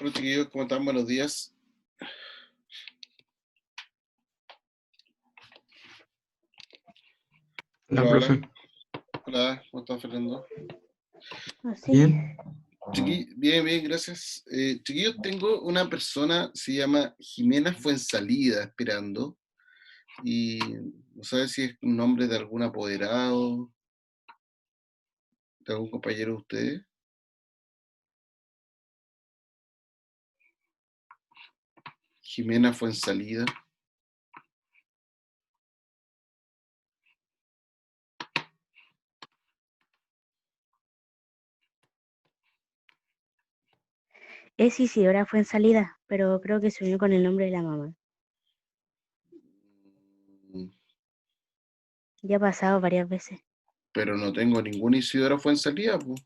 Hola chiquillos, ¿cómo están? Buenos días. Hola, Hola, hola. profe. Hola, ¿cómo estás, Fernando? Así. Bien. Bien, bien, gracias. Chiquillos, tengo una persona, se llama Jimena Fuensalida, esperando. Y no sabe si es un nombre de algún apoderado, de algún compañero de ustedes. Jimena Fuensalida. Es Isidora fue en salida, pero creo que se unió con el nombre de la mamá. Mm, Ya ha pasado varias veces. Pero no tengo ningún Isidora Fuensalida, pues.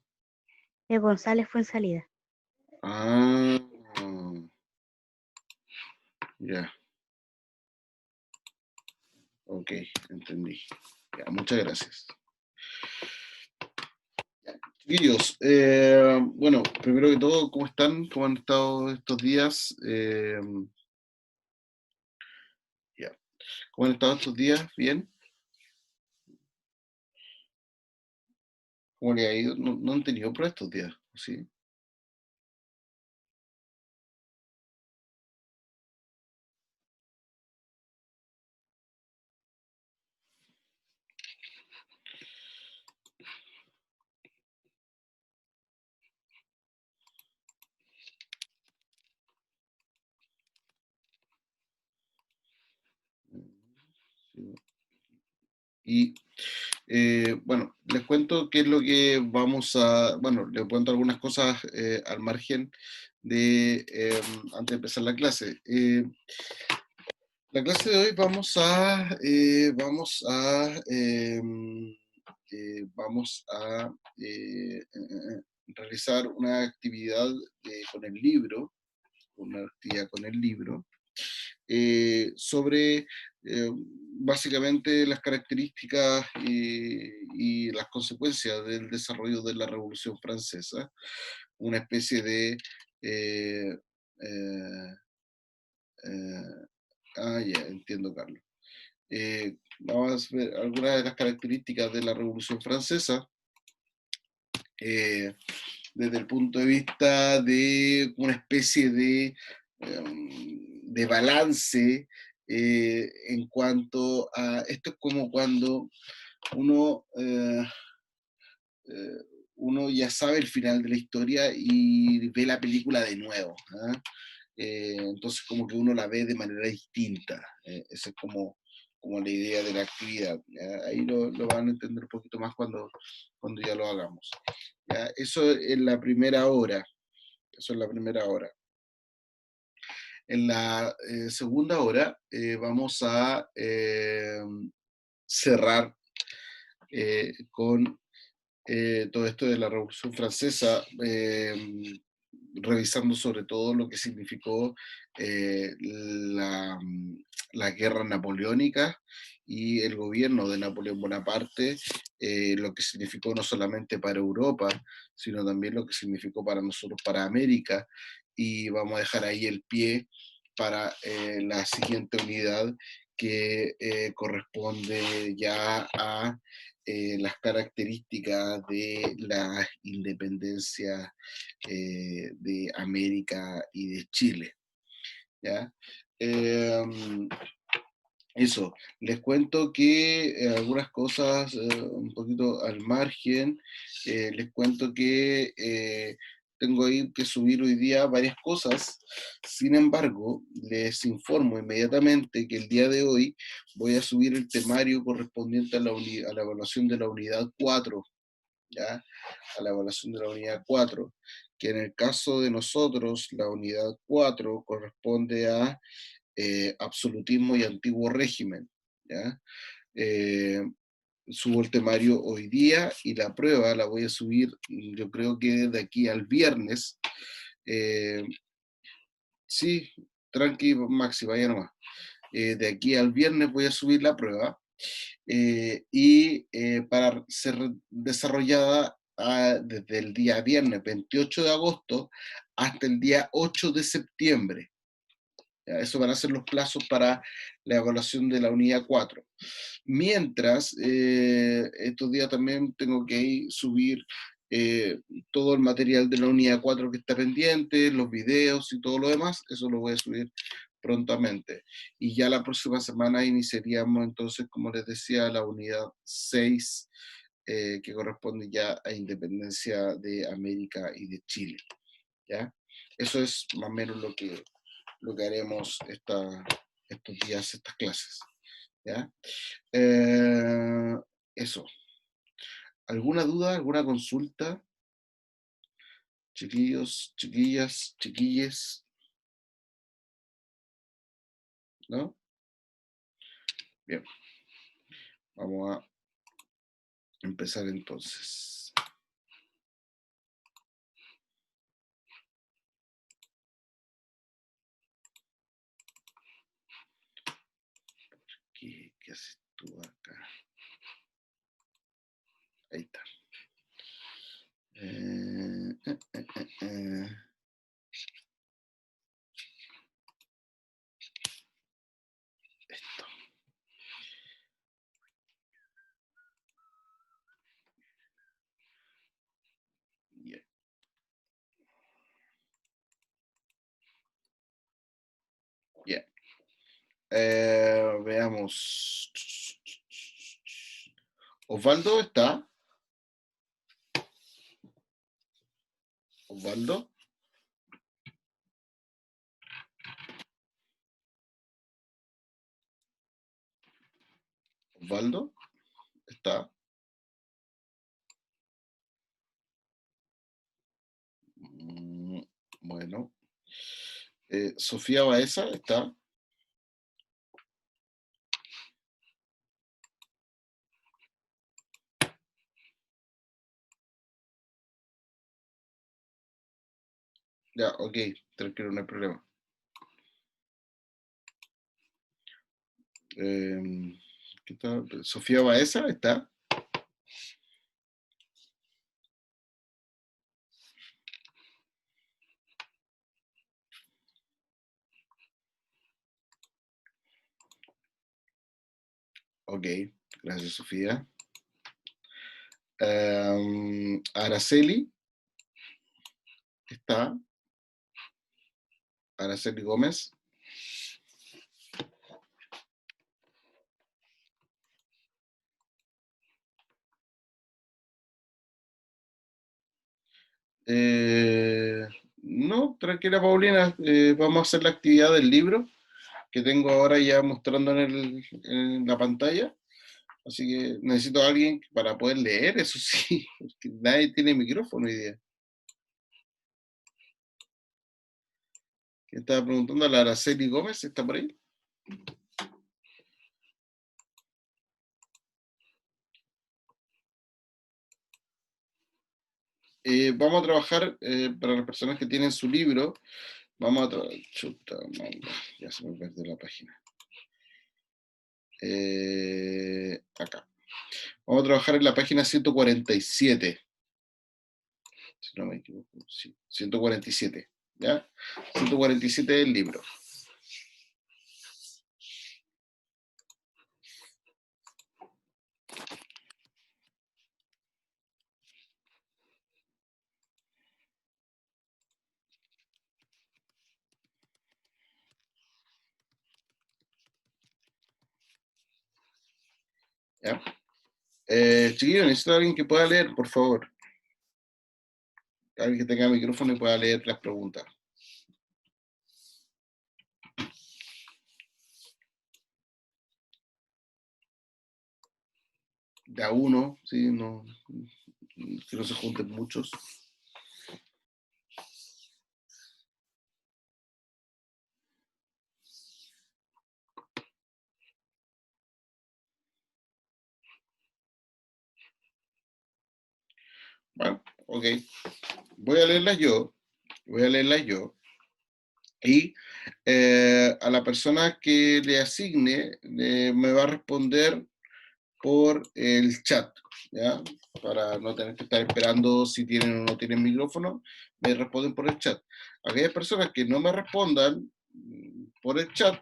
Es González fue en salida. Ah, ya, ok, entendí. Ya, muchas gracias. Chiquillos, bueno, primero que todo, ¿cómo están? ¿Cómo han estado estos días? Ya. ¿Cómo han estado estos días? ¿Bien? ¿Cómo le ha ido? No han tenido pruebas estos días, ¿sí? Sí. Y bueno, les cuento qué es lo que vamos a, bueno, les cuento algunas cosas al margen de, antes de empezar la clase. La clase de hoy vamos a realizar una actividad con el libro, una actividad con el libro, sobre básicamente las características y las consecuencias del desarrollo de la Revolución Francesa, una especie de eh, eh, ya entiendo, Carlos. Vamos a ver algunas de las características de la Revolución Francesa eh, desde el punto de vista de una especie de balance en cuanto a, esto es como cuando uno, eh, uno ya sabe el final de la historia y ve la película de nuevo. ¿Ah? Entonces como que uno la ve de manera distinta. Esa es como la idea de la actividad. ¿Ya? Ahí lo van a entender un poquito más cuando ya lo hagamos. ¿Ya? Eso es la primera hora. Eso es la primera hora. En la segunda hora vamos a cerrar con todo esto de la Revolución Francesa, revisando sobre todo lo que significó la guerra napoleónica y el gobierno de Napoleón Bonaparte, lo que significó no solamente para Europa, sino también lo que significó para nosotros, para América, y vamos a dejar ahí el pie para la siguiente unidad que corresponde ya a las características de la independencia de América y de Chile. ¿Ya? Eh, Eso, les cuento que algunas cosas un poquito al margen, les cuento que tengo ahí que subir hoy día varias cosas, sin embargo, les informo inmediatamente que el día de hoy voy a subir el temario correspondiente a a la evaluación de la unidad 4, ¿ya? A la evaluación de la unidad 4, que en el caso de nosotros, la unidad 4 corresponde a absolutismo y antiguo régimen. ¿Ya? Eh, Subo el temario hoy día y la prueba la voy a subir, yo creo que de aquí al viernes. Eh, sí, tranqui, Maxi, vaya nomás. De aquí al viernes voy a subir la prueba y para ser desarrollada desde el día viernes 28 de agosto hasta el día 8 de septiembre. ¿Ya? Eso van a ser los plazos para la evaluación de la unidad 4. Mientras, estos días también tengo que subir todo el material de la unidad 4 que está pendiente, los videos y todo lo demás, eso lo voy a subir prontamente. Y ya la próxima semana iniciaríamos entonces, como les decía, la unidad 6, que corresponde ya a independencia de América y de Chile. ¿Ya? Eso es más o menos lo que haremos estos días, estas clases. ¿Ya? Eso. ¿Alguna duda, alguna consulta? Chiquillos, chiquillas, chiquilles, ¿no? Bien, vamos a empezar entonces. ¿Qué haces tú acá? Ahí está. Esto. Yeah. Yeah. Veamos. Osvaldo está. Osvaldo. Osvaldo está. Bueno. Sofía Baeza está. Ya, ok, tranquilo, no hay problema. ¿Qué tal? Sofía Baeza está. Ok, gracias Sofía. Araceli está. Araceli Gómez. No, tranquila Paulina, vamos a hacer la actividad del libro que tengo ahora ya mostrando en la pantalla. Así que necesito a alguien para poder leer, eso sí, porque nadie tiene micrófono hoy día. ¿Quién estaba preguntando? ¿A la Araceli Gómez está por ahí? Vamos a trabajar, para las personas que tienen su libro, vamos a trabajar, ya se me perdió la página. Acá. Vamos a trabajar en la página 147. Si no me equivoco, sí, 147, ¿ya? 147 del libro. ¿Ya? Chiquillos, necesito a alguien que pueda leer, por favor. Alguien que tenga micrófono y pueda leer las preguntas. De a uno, ¿sí? No, que no se junten muchos. Bueno, ok. Voy a leerlas yo. Y a la persona que le asigne me va a responder por el chat, ¿ya? Para no tener que estar esperando si tienen o no tienen micrófono, me responden por el chat. Aquellas personas que no me respondan por el chat,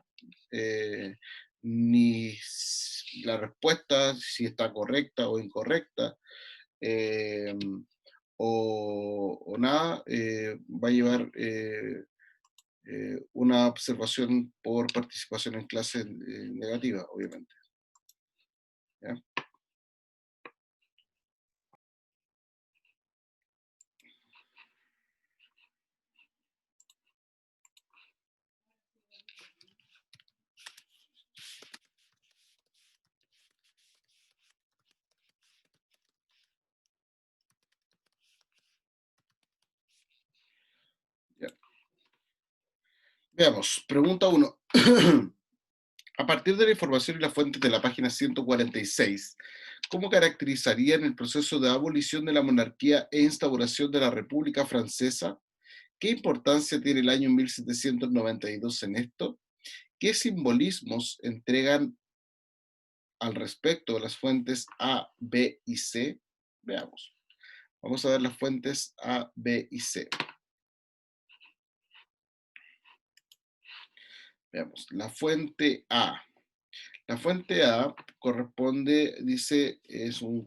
ni la respuesta, si está correcta o incorrecta, eh, o nada, va a llevar una observación por participación en clase negativa, obviamente. ¿Ya? Ya. Veamos, pregunta 1. A partir de la información y las fuentes de la página 146, ¿cómo caracterizarían el proceso de abolición de la monarquía e instauración de la República Francesa? ¿Qué importancia tiene el año 1792 en esto? ¿Qué simbolismos entregan al respecto las fuentes A, B y C? Veamos. Vamos a ver las fuentes A, B y C. Veamos. La fuente A. La fuente A corresponde, dice, es un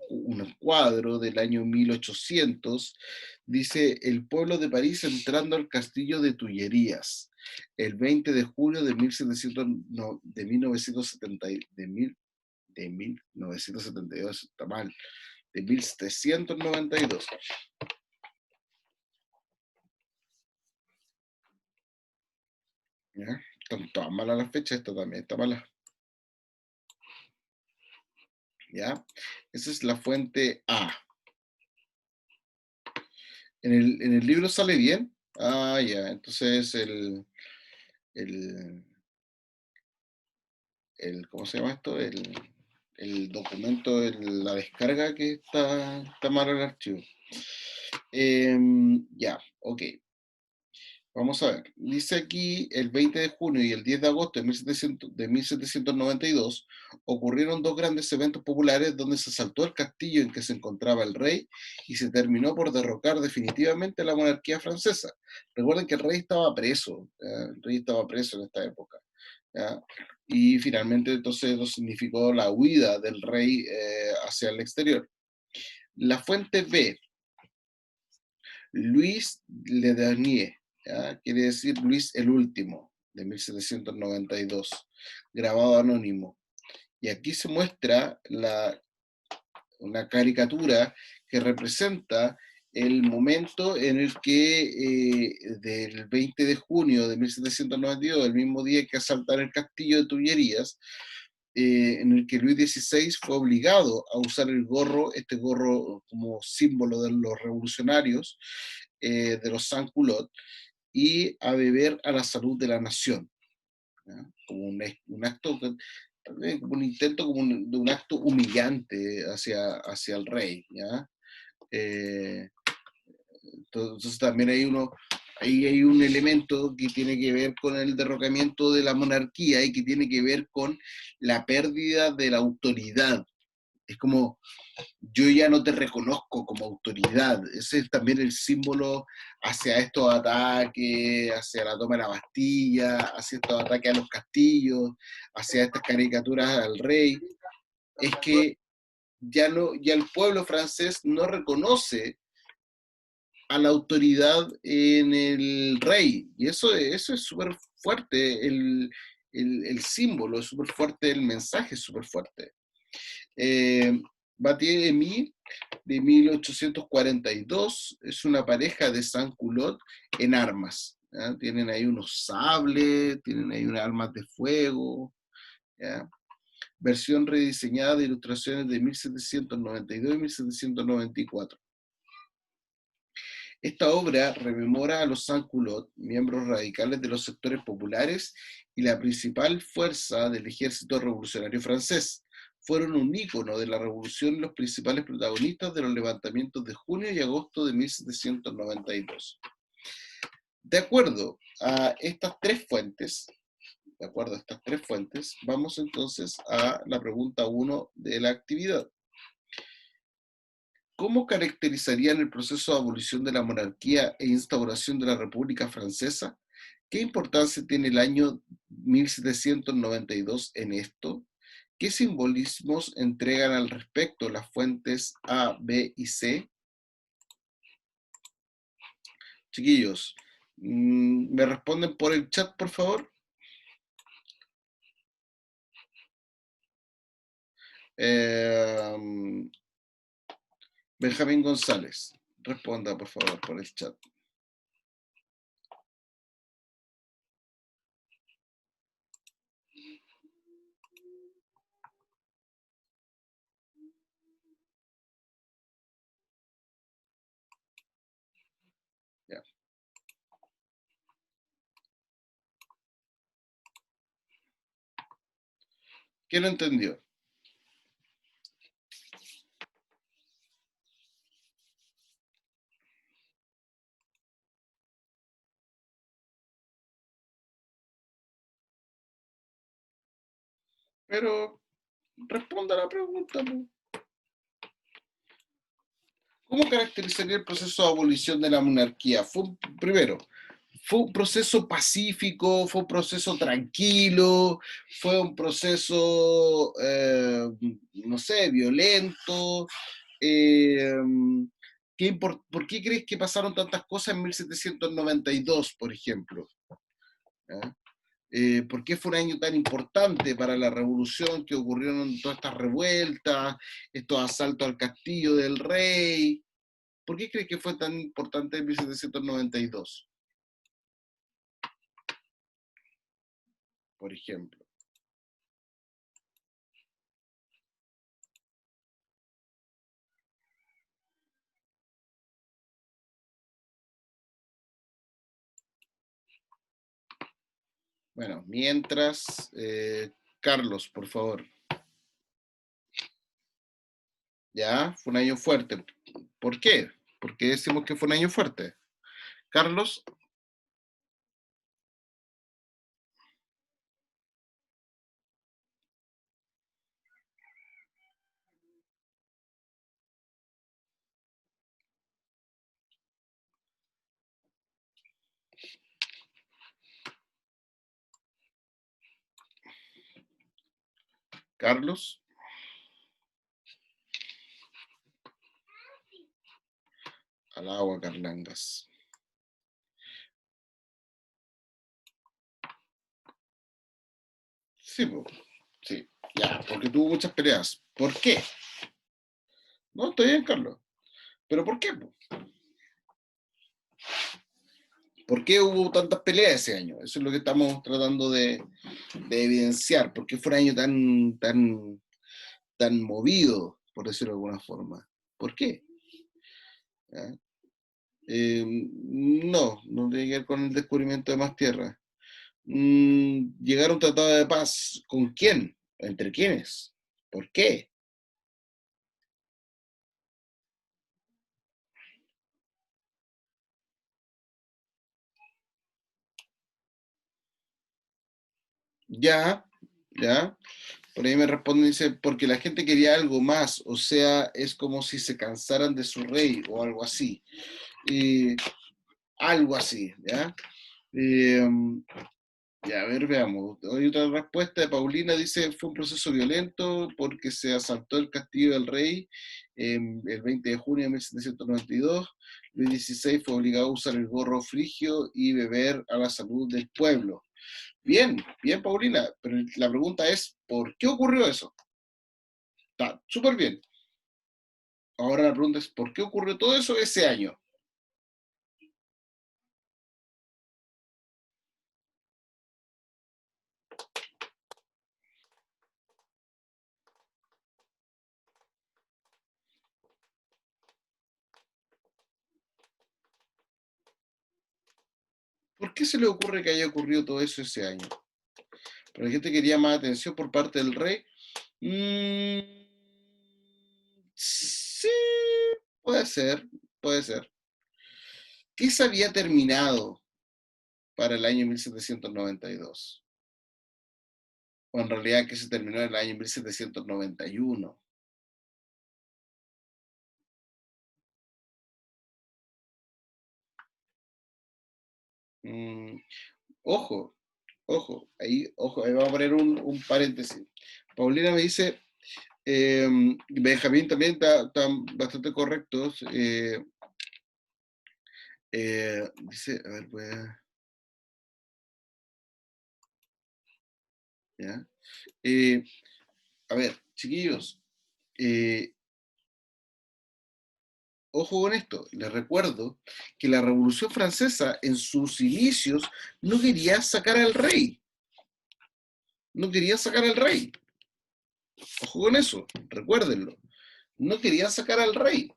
cuadro del año 1800, dice, el pueblo de París entrando al castillo de Tullerías, el 20 de julio de 1700, no, de 1970, de 1972, está mal, de 1792. ¿Ya? Están todas malas las fechas, esta también está mala. ¿Ya? Esa es la fuente A. ¿En el libro sale bien? Ah, ya, entonces el, ¿cómo se llama esto? El documento, la descarga que está mal el archivo. Ya, ok. Vamos a ver. Dice aquí el 20 de junio y el 10 de agosto de 1792 ocurrieron dos grandes eventos populares donde se asaltó el castillo en que se encontraba el rey y se terminó por derrocar definitivamente la monarquía francesa. Recuerden que el rey estaba preso, ¿ya? El rey estaba preso en esta época, ¿ya? Y finalmente entonces eso significó la huida del rey hacia el exterior. La fuente B, Luis Le Dernier, ¿ya? Quiere decir Luis el Último, de 1792, grabado anónimo. Y aquí se muestra una caricatura que representa el momento en el que del 20 de junio de 1792, el mismo día que asaltaron el castillo de Tullerías, en el que Luis XVI fue obligado a usar el gorro, este gorro como símbolo de los revolucionarios, de los sans-culottes, y a beber a la salud de la nación, ¿ya? Como un acto, como un intento de un acto humillante hacia el rey, ¿ya? Eh, entonces también ahí hay un elemento que tiene que ver con el derrocamiento de la monarquía y que tiene que ver con la pérdida de la autoridad. Es como, yo ya no te reconozco como autoridad. Ese es también el símbolo hacia estos ataques, hacia la toma de la Bastilla, hacia estos ataques a los castillos, hacia estas caricaturas al rey. Es que ya el pueblo francés no reconoce a la autoridad en el rey. Y eso es súper fuerte, el símbolo es súper fuerte, el mensaje es súper fuerte. Battier Emy, de 1842, es una pareja de sans-culottes en armas. ¿Ya? Tienen ahí unos sables, tienen ahí unas armas de fuego. ¿Ya? Versión rediseñada de ilustraciones de 1792 y 1794. Esta obra rememora a los sans-culottes, miembros radicales de los sectores populares y la principal fuerza del ejército revolucionario francés. Fueron un ícono de la revolución y los principales protagonistas de los levantamientos de junio y agosto de 1792. De acuerdo a estas tres fuentes, de acuerdo a estas tres fuentes, vamos entonces a la pregunta 1 de la actividad. ¿Cómo caracterizarían el proceso de abolición de la monarquía e instauración de la República Francesa? ¿Qué importancia tiene el año 1792 en esto? ¿Qué simbolismos entregan al respecto las fuentes A, B y C? Chiquillos, ¿me responden por el chat, por favor? Benjamín González, responda, por favor, por el chat. Ya. ¿Quién lo entendió? Pero responda a la pregunta. ¿Cómo caracterizaría el proceso de abolición de la monarquía? Primero, ¿fue un proceso pacífico? ¿Fue un proceso tranquilo? ¿Fue un proceso, no sé, violento? Eh, ¿Por qué crees que pasaron tantas cosas en 1792, por ejemplo? ¿Ah? ¿Por qué fue un año tan importante para la revolución, que ocurrieron todas estas revueltas, estos asaltos al castillo del rey? ¿Por qué crees que fue tan importante en 1792, por ejemplo? Bueno, mientras, Carlos, por favor. Ya, fue un año fuerte. ¿Por qué? ¿Por qué decimos que fue un año fuerte? Carlos, Carlos, al agua, Carlangas. Sí, sí, ya, porque tuvo muchas peleas. ¿Por qué? No, estoy bien, Carlos. ¿Pero por qué? ¿Por qué hubo tantas peleas ese año? Eso es lo que estamos tratando de evidenciar. ¿Por qué fue un año tan movido, por decirlo de alguna forma? ¿Por qué? ¿Ya? No tiene que ver con el descubrimiento de más tierra. Llegar a un tratado de paz, ¿con quién? ¿Entre quiénes? ¿Por qué? Ya, ya. Por ahí me responden, dice, porque la gente quería algo más, o sea, es como si se cansaran de su rey o algo así. Eh, Algo así, ¿ya? Eh, Ya, a ver, veamos. Hay otra respuesta de Paulina, dice, fue un proceso violento porque se asaltó el castillo del rey el 20 de junio de 1792. Luis XVI fue obligado a usar el gorro frigio y beber a la salud del pueblo. Bien, bien, Paulina, pero la pregunta es, ¿por qué ocurrió eso? Está súper bien. Ahora la pregunta es, ¿por qué ocurrió todo eso ese año? ¿Por qué se le ocurre que haya ocurrido todo eso ese año? ¿Pero la gente quería más atención por parte del rey? Mm, sí, puede ser, puede ser. ¿Qué se había terminado para el año 1792? o en realidad que se terminó en el año 1791. Mm, ojo, ojo, ahí vamos a poner un paréntesis. Paulina me dice, Benjamín también está bastante correcto. Dice, a ver, pues, ya. Eh, a ver, chiquillos, eh, ojo con esto, les recuerdo que la Revolución Francesa en sus inicios no quería sacar al rey, no quería sacar al rey. Ojo con eso, recuérdenlo. No querían sacar al rey.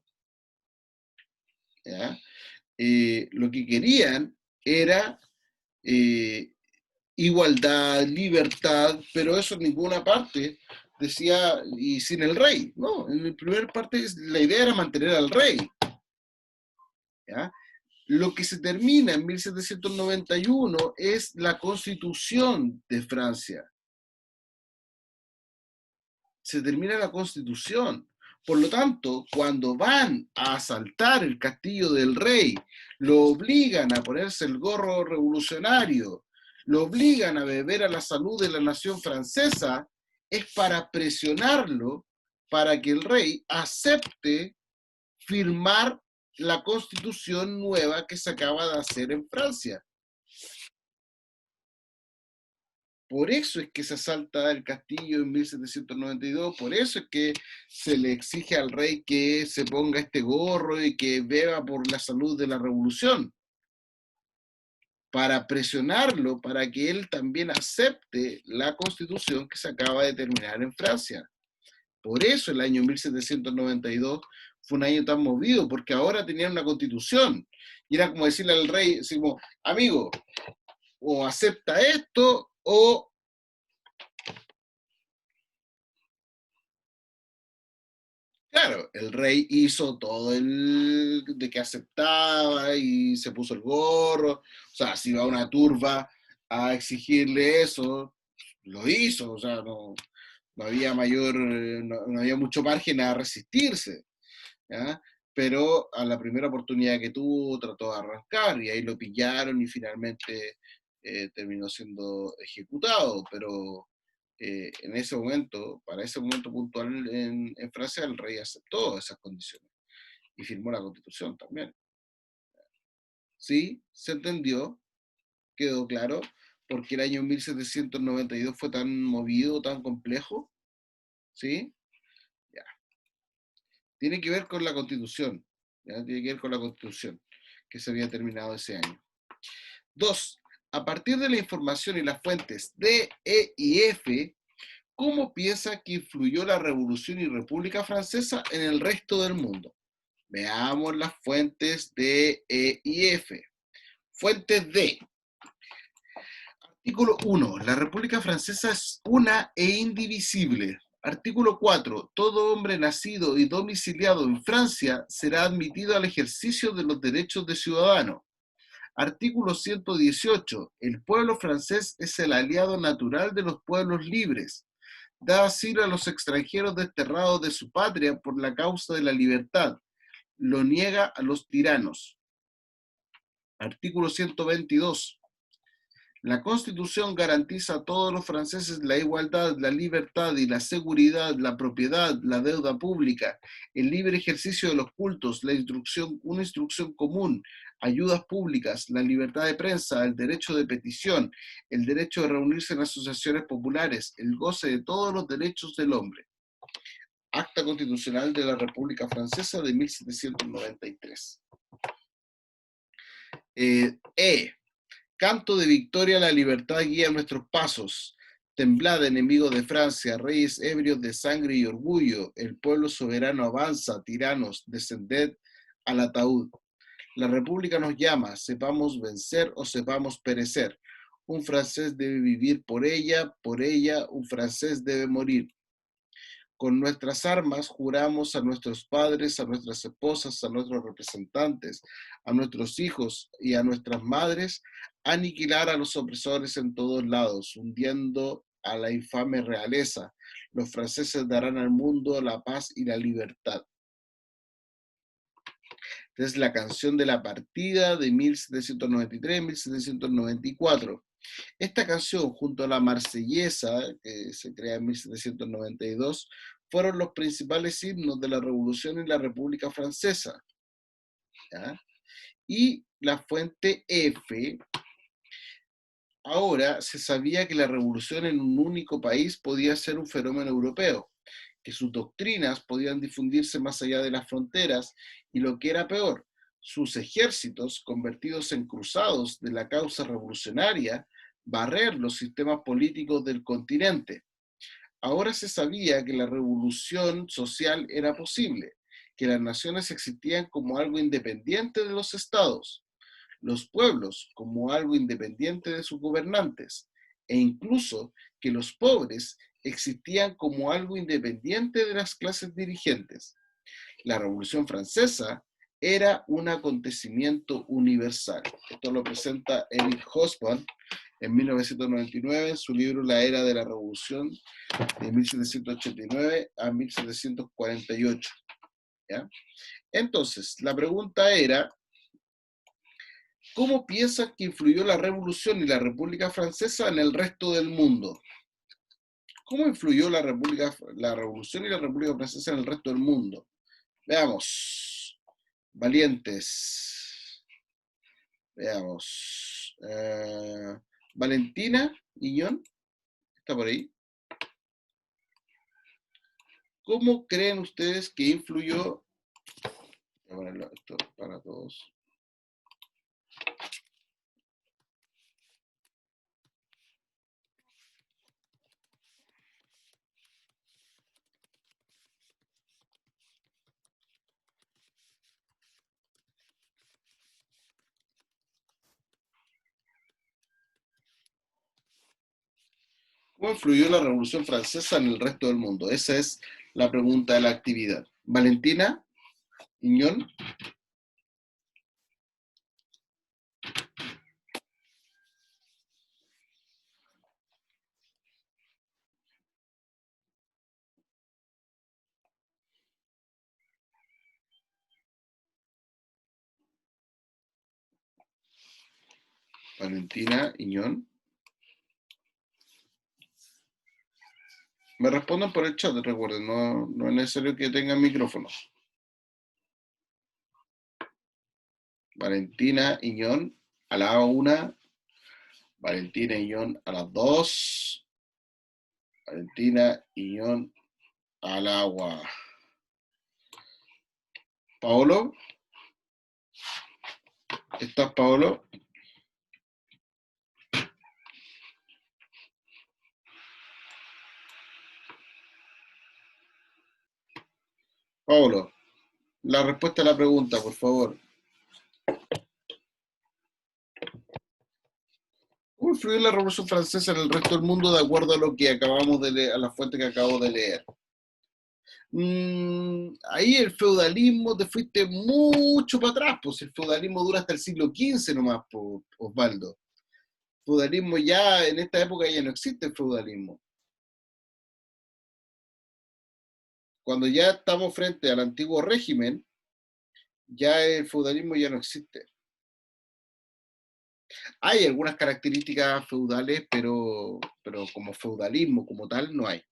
¿Ya? Lo que querían era eh, igualdad, libertad, pero eso en ninguna parte decía, y sin el rey. No, en la primera parte la idea era mantener al rey. ¿Ya? Lo que se termina en 1791 es la Constitución de Francia. Se termina la Constitución. Por lo tanto, cuando van a asaltar el castillo del rey, lo obligan a ponerse el gorro revolucionario, lo obligan a beber a la salud de la nación francesa, es para presionarlo para que el rey acepte firmar la constitución nueva que se acaba de hacer en Francia. Por eso es que se asalta el castillo en 1792, por eso es que se le exige al rey que se ponga este gorro y que beba por la salud de la revolución, para presionarlo, para que él también acepte la constitución que se acaba de terminar en Francia. Por eso el año 1792 fue un año tan movido, porque ahora tenían una constitución. Y era como decirle al rey, así como, amigo, o acepta esto o claro, el rey hizo todo el de que aceptaba y se puso el gorro. O sea, si iba a una turba a exigirle eso, lo hizo. O sea, no había mayor, no había mucho margen a resistirse. ¿Ya? Pero a la primera oportunidad que tuvo trató de arrancar y ahí lo pillaron y finalmente terminó siendo ejecutado. Pero en ese momento, para ese momento puntual en Francia, el rey aceptó esas condiciones y firmó la constitución también. Sí, se entendió, quedó claro, porque el año 1792 fue tan movido, tan complejo, ¿sí? Ya. Tiene que ver con la constitución, ¿ya? Tiene que ver con la constitución que se había terminado ese año. Dos, a partir de la información y las fuentes D, E y F, ¿cómo piensa que influyó la Revolución y República Francesa en el resto del mundo? Veamos las fuentes D, E y F. Fuentes D. Artículo 1. La República Francesa es una e indivisible. Artículo 4. Todo hombre nacido y domiciliado en Francia será admitido al ejercicio de los derechos de ciudadano. Artículo 118. El pueblo francés es el aliado natural de los pueblos libres. Da asilo a los extranjeros desterrados de su patria por la causa de la libertad. Lo niega a los tiranos. Artículo 122. La Constitución garantiza a todos los franceses la igualdad, la libertad y la seguridad, la propiedad, la deuda pública, el libre ejercicio de los cultos, la instrucción, una instrucción común, ayudas públicas, la libertad de prensa, el derecho de petición, el derecho de reunirse en asociaciones populares, el goce de todos los derechos del hombre. Acta Constitucional de la República Francesa de 1793. Canto de victoria, la libertad guía nuestros pasos. Temblad, enemigos de Francia, reyes ebrios de sangre y orgullo, el pueblo soberano avanza, tiranos, descended al ataúd. La república nos llama, sepamos vencer o sepamos perecer. Un francés debe vivir por ella, un francés debe morir. Con nuestras armas juramos a nuestros padres, a nuestras esposas, a nuestros representantes, a nuestros hijos y a nuestras madres, aniquilar a los opresores en todos lados, hundiendo a la infame realeza. Los franceses darán al mundo la paz y la libertad. Es la canción de la partida de 1793-1794. Esta canción, junto a la Marsellesa, que se crea en 1792, fueron los principales himnos de la Revolución en la República Francesa. ¿Ya? Y la fuente F, ahora se sabía que la revolución en un único país podía ser un fenómeno europeo, que sus doctrinas podían difundirse más allá de las fronteras y, lo que era peor, sus ejércitos, convertidos en cruzados de la causa revolucionaria, barrer los sistemas políticos del continente. Ahora se sabía que la revolución social era posible, que las naciones existían como algo independiente de los estados, los pueblos como algo independiente de sus gobernantes, e incluso que los pobres existían como algo independiente de las clases dirigentes. La Revolución Francesa era un acontecimiento universal. Esto lo presenta Eric Hobsbawm en 1999 en su libro La Era de la Revolución, de 1789 a 1748. ¿Ya? Entonces, la pregunta era, ¿cómo piensan que influyó la Revolución y la República Francesa en el resto del mundo? ¿Cómo influyó la Revolución y la República Francesa en el resto del mundo? Veamos. Valientes. Veamos. Valentina Iñón, ¿está por ahí? ¿Cómo creen ustedes que influyó? Voy a ponerlo esto para todos. ¿Cómo influyó la Revolución Francesa en el resto del mundo? Esa es la pregunta de la actividad. Valentina Iñón. Valentina Iñón. Me responden por el chat, recuerden, no es necesario que tengan micrófono. Valentina Iñón a la 1, Valentina Iñón a las 2, Valentina Iñón al agua. Paolo, ¿estás, Paolo? Paolo, la respuesta a la pregunta, por favor. ¿Cómo influyó la Revolución Francesa en el resto del mundo de acuerdo a lo que acabamos de leer, a la fuente que acabo de leer? Ahí el feudalismo te fuiste mucho para atrás, pues el feudalismo dura hasta el siglo XV nomás, pues, Osvaldo. Feudalismo ya, en esta época ya no existe el feudalismo. Cuando ya estamos frente al antiguo régimen, ya el feudalismo ya no existe. Hay algunas características feudales, pero como feudalismo como tal no hay.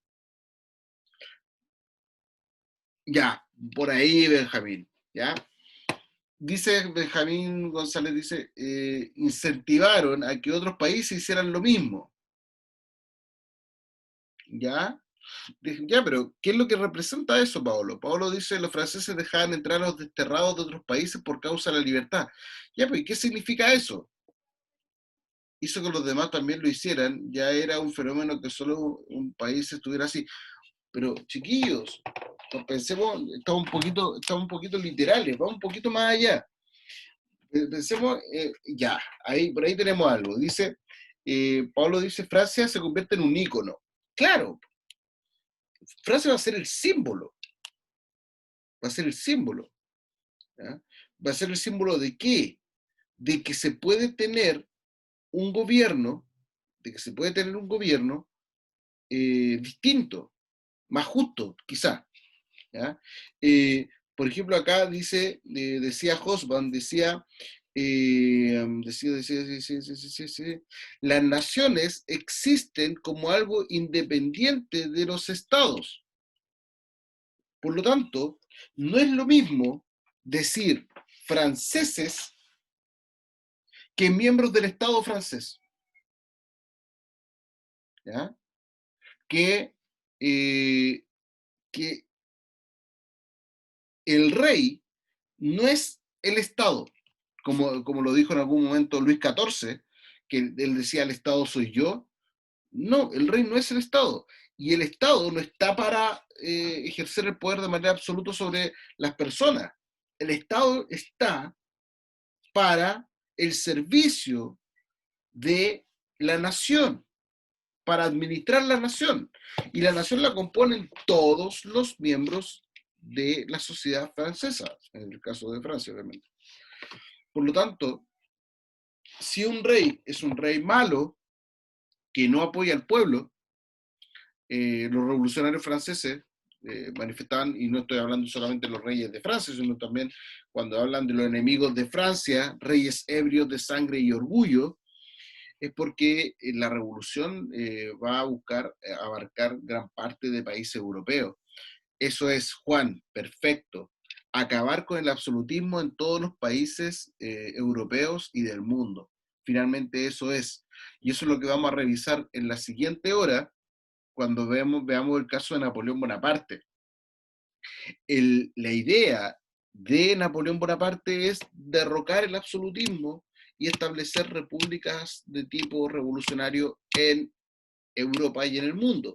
Ya, por ahí Benjamín, ¿ya? Dice Benjamín González, dice, incentivaron a que otros países hicieran lo mismo. ¿Ya? Ya, pero ¿qué es lo que representa eso, Paolo? Paolo dice, los franceses dejaban entrar a los desterrados de otros países por causa de la libertad. Ya, pero ¿y qué significa eso? Hizo que los demás también lo hicieran, ya era un fenómeno que solo un país estuviera así. Pero, chiquillos, pues pensemos, estamos un poquito literales, vamos un poquito más allá. Pensemos, ya, por ahí tenemos algo. Dice, Pablo dice, Francia se convierte en un ícono. Claro, Francia va a ser el símbolo, va a ser el símbolo. ¿Ya? Va a ser el símbolo de qué? De que se puede tener un gobierno, de que se puede tener un gobierno distinto, más justo, quizá. ¿Ya? Por ejemplo, acá decía Hobsbawm, las naciones existen como algo independiente de los estados. Por lo tanto, no es lo mismo decir franceses que miembros del Estado francés. ¿Ya? Que, que el rey no es el Estado, como lo dijo en algún momento Luis XIV, que él decía el Estado soy yo. No, el rey no es el Estado. Y el Estado no está para ejercer el poder de manera absoluta sobre las personas. El Estado está para el servicio de la nación, para administrar la nación. Y la nación la componen todos los miembros de la sociedad francesa, en el caso de Francia, obviamente. Por lo tanto, si un rey es un rey malo, que no apoya al pueblo, los revolucionarios franceses manifestaban, y no estoy hablando solamente de los reyes de Francia, sino también cuando hablan de los enemigos de Francia, reyes ebrios de sangre y orgullo, es porque la revolución va a buscar abarcar gran parte de países europeos. Eso es, Juan, perfecto. Acabar con el absolutismo en todos los países europeos y del mundo. Finalmente eso es. Y eso es lo que vamos a revisar en la siguiente hora, cuando veamos el caso de Napoleón Bonaparte. La idea de Napoleón Bonaparte es derrocar el absolutismo y establecer repúblicas de tipo revolucionario en Europa y en el mundo.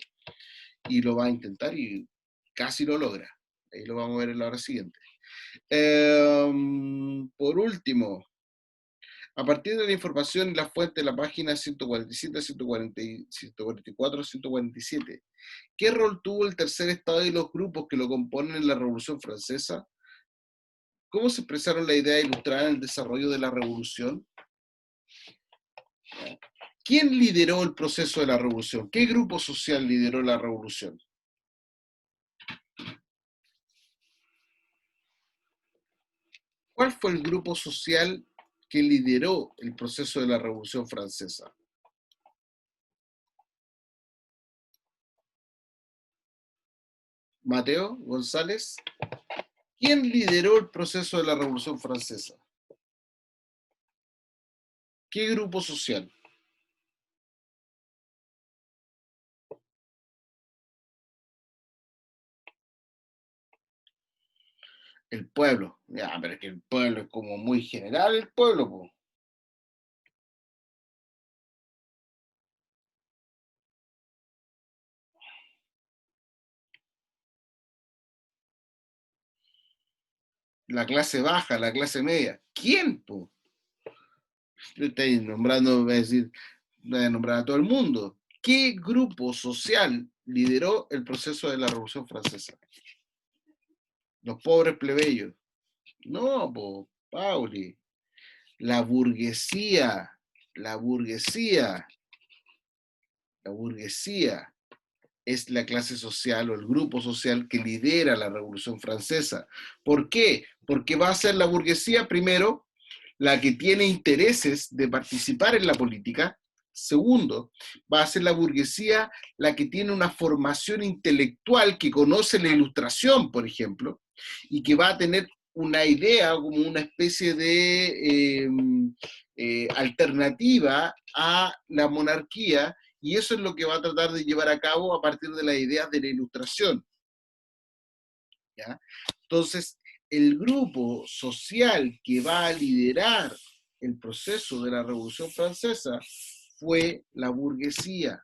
Y lo va a intentar y casi lo logra. Ahí lo vamos a ver en la hora siguiente. Por último, a partir de la información y la fuente de la página 147, 144, 147, ¿qué rol tuvo el tercer estado y los grupos que lo componen en la Revolución Francesa? ¿Cómo se expresaron la idea ilustrada en el desarrollo de la revolución? ¿Quién lideró el proceso de la revolución? ¿Qué grupo social lideró la revolución? ¿Cuál fue el grupo social que lideró el proceso de la Revolución Francesa? Mateo González. ¿Quién lideró el proceso de la Revolución Francesa? ¿Qué grupo social? El pueblo. Ya, pero es que el pueblo es como muy general el pueblo, po. La clase baja, la clase media. ¿Quién, po? Estáis nombrando, voy a decir, voy a nombrar a todo el mundo. ¿Qué grupo social lideró el proceso de la Revolución Francesa? Los pobres plebeyos. No, po, Pauli. La burguesía, la burguesía, la burguesía es la clase social o el grupo social que lidera la Revolución Francesa. ¿Por qué? Porque va a ser la burguesía, primero, la que tiene intereses de participar en la política. Segundo, va a ser la burguesía la que tiene una formación intelectual, que conoce la ilustración, por ejemplo, y que va a tener una idea como una especie de alternativa a la monarquía, y eso es lo que va a tratar de llevar a cabo a partir de las ideas de la ilustración. ¿Ya? Entonces, el grupo social que va a liderar el proceso de la Revolución Francesa fue la burguesía.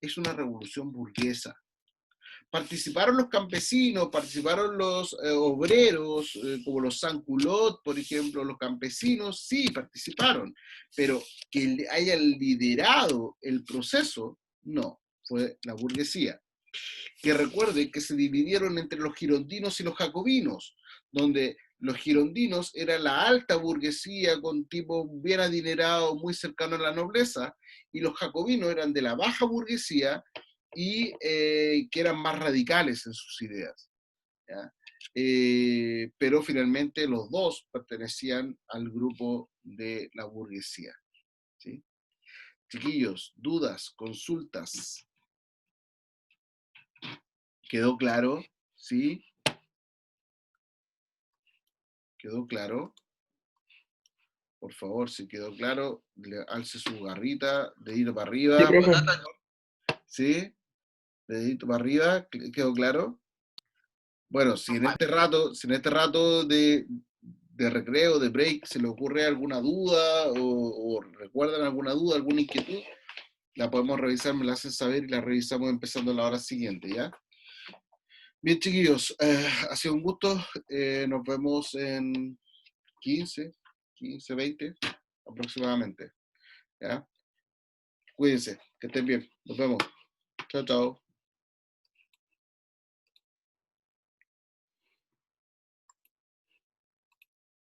Es una revolución burguesa. Participaron los campesinos, participaron los obreros, como los sans-culottes, por ejemplo, los campesinos, sí, participaron, pero que hayan liderado el proceso, no, fue la burguesía. Que recuerde que se dividieron entre los girondinos y los jacobinos, donde los girondinos eran la alta burguesía con tipo bien adinerado, muy cercano a la nobleza, y los jacobinos eran de la baja burguesía, y que eran más radicales en sus ideas, ¿ya? Pero finalmente los dos pertenecían al grupo de la burguesía, ¿sí? Chiquillos, dudas, consultas. ¿Quedó claro? ¿Sí? ¿Quedó claro? Por favor, si quedó claro, alce su garrita, dedito para Sí, arriba. profe. ¿Sí? Dedito para arriba, ¿quedó claro? Bueno, si en este rato de recreo, de break, se le ocurre alguna duda o recuerdan alguna duda, alguna inquietud, la podemos revisar, me la hacen saber y la revisamos empezando la hora siguiente, ¿ya? Bien, chiquillos, ha sido un gusto. Nos vemos en 15, 20 aproximadamente, ¿ya? Cuídense, que estén bien. Nos vemos. Chao, chao.